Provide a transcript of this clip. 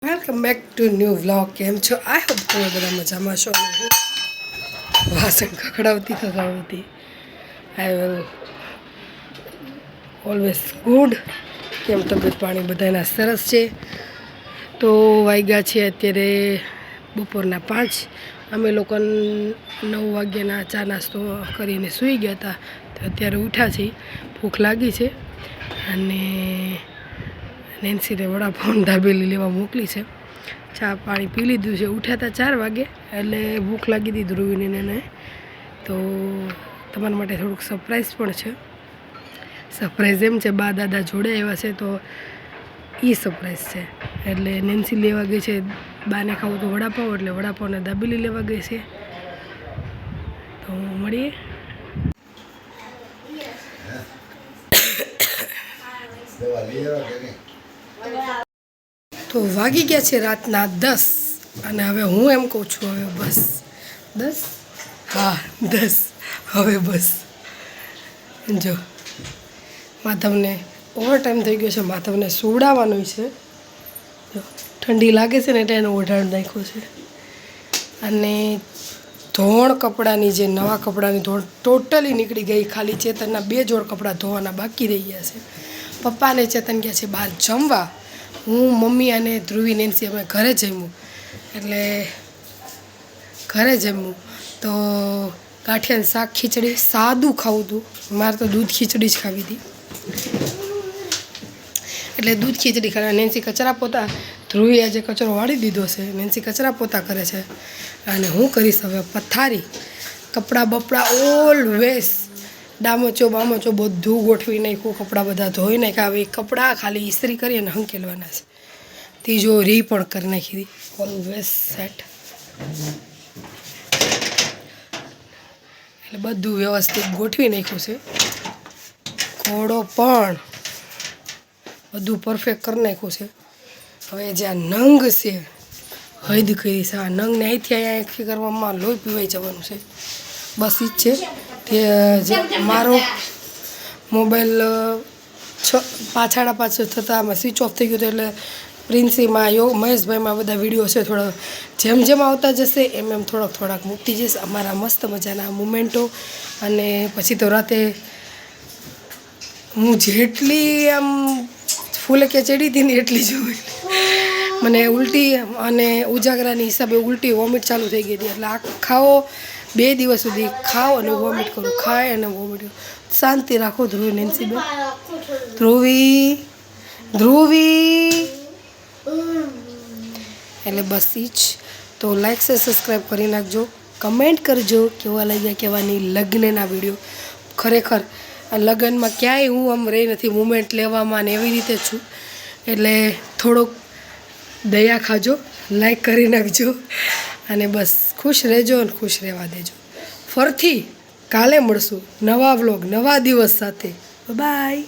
Welcome back to new vlog. કેમ છો? I hope તમે બધા મજામાં છો. વાસણ ખખડાવતી આઈ વિલ ઓલવેઝ ગુડ. કેમ તબિયત પાણી બધાના સરસ છે? તો વાગ્યા છે અત્યારે બપોરના 5. અમે લોકો 9 વાગ્યાના ચા નાસ્તો કરીને સૂઈ ગયા હતા. તો અત્યારે ઉઠ્યા છીએ, ભૂખ લાગી છે અને નેન્સીને વડાપાઉં દાબેલી લેવા મોકલી છે. ચા પાણી પી લીધું છે. ઉઠ્યા હતા 4 વાગે એટલે ભૂખ લાગી હતી ધ્રુવીને ને. તો તમારા માટે થોડુંક સરપ્રાઈઝ પણ છે. સરપ્રાઈઝ એમ છે, બા દાદા જોડે આવ્યા છે તો એ સરપ્રાઈઝ છે. એટલે નેન્સી લેવા ગઈ છે, બાને ખાવું તો વડાપાઉં, એટલે વડાપાઉંને દાબેલી લેવા ગઈ છે. તો મળીએ. તો વાગી ગયા છે રાતના 10 અને હવે હું એમ કહું છું, હવે બસ 10, હા 10, હવે બસ. જો માધવને ઓવર ટાઈમ થઈ ગયો છે, માધવને સુવડાવવાનું છે. જો ઠંડી લાગે છે ને એટલે એને ઓઢાણ નાખ્યું છે. અને ધોણ કપડાની, જે નવા કપડાની ધોણ ટોટલી નીકળી ગઈ. ખાલી ચેતનના 2 જોડ કપડાં ધોવાના બાકી રહી ગયા છે. પપ્પા અને ચેતન ગયા છે બહાર જમવા. હું, મમ્મી અને ધ્રુવી, નેન્સી અમે ઘરે જમ્યું. એટલે ઘરે જમ્યું તો ગાંઠિયાનું શાક, ખીચડી, સાદું ખાવું હતું. મારે તો દૂધ ખીચડી જ ખાવી હતી, એટલે દૂધ ખીચડી ખાવા. નેન્સી કચરા પોતા, ધ્રુવી આજે કચરો વાળી દીધો છે, નેન્સી કચરા પોતા કરે છે અને હું કરીશ હવે પથારી. કપડાં બપડા ઓલવેઝ ડામોચો બામોચો બધું ગોઠવી નાખ્યું, કપડાં બધા ધોઈ નાખ્યા. હવે કપડાં ખાલી ઇસ્ત્રી કરી અને હંકેલવાના છે. તિજોરી પણ કરી નાખી હતી, ઓલવેઝ સેટ. એટલે બધું વ્યવસ્થિત ગોઠવી નાખ્યું છે. ઘોડો પણ બધું પરફેક્ટ કરી નાખ્યું છે. હવે જે આ નંગ છે, હદ કરી છે. આ નંગને અહીંથી અહીંયા એકઠી કરવામાં લોહી પીવાઈ જવાનું છે. બસ ઈ જ છે. તે જે મારો મોબાઈલ 5:30 થતાં આમાં સ્વિચ ઓફ થઈ ગયો હતો. એટલે પ્રિન્સીમાં મહેશભાઈમાં બધા વિડીયો છે, થોડા જેમ જેમ આવતા જશે એમ એમ થોડાક મૂકતી જઈશ અમારા મસ્ત મજાના મુમેન્ટો. અને પછી તો રાતે હું જેટલી આમ ફૂલે કે ચડી હતી ને એટલી જોઈ, મને ઉલટી અને ઉજાગરાની હિસાબે ઉલટી વોમિટ ચાલુ થઈ ગઈ હતી. એટલે આખાઓ 2 દિવસ સુધી ખાઓ અને વોમિટ કરું, ખાય અને વોમિટ કરું. શાંતિ રાખો ધ્રુવી, નેન્સી બેન. ધ્રુવી એટલે બસ ઈ જ. તો લાઈક છે, સબસ્ક્રાઈબ કરી નાખજો, કમેન્ટ કરજો કેવા લાગ્યા, કેવાની લગ્નના વિડીયો. ખરેખર આ લગ્નમાં ક્યાંય હું આમ રહી નથી, મુમેન્ટ લેવામાં ને એવી રીતે છું. એટલે થોડોક દયા ખાજો, લાઈક કરી નાખજો અને બસ ખુશ રહેજો અને ખુશ રહેવા દેજો. ફરથી કાલે મળશું નવા વ્લોગ, નવા દિવસ સાથે. બાય.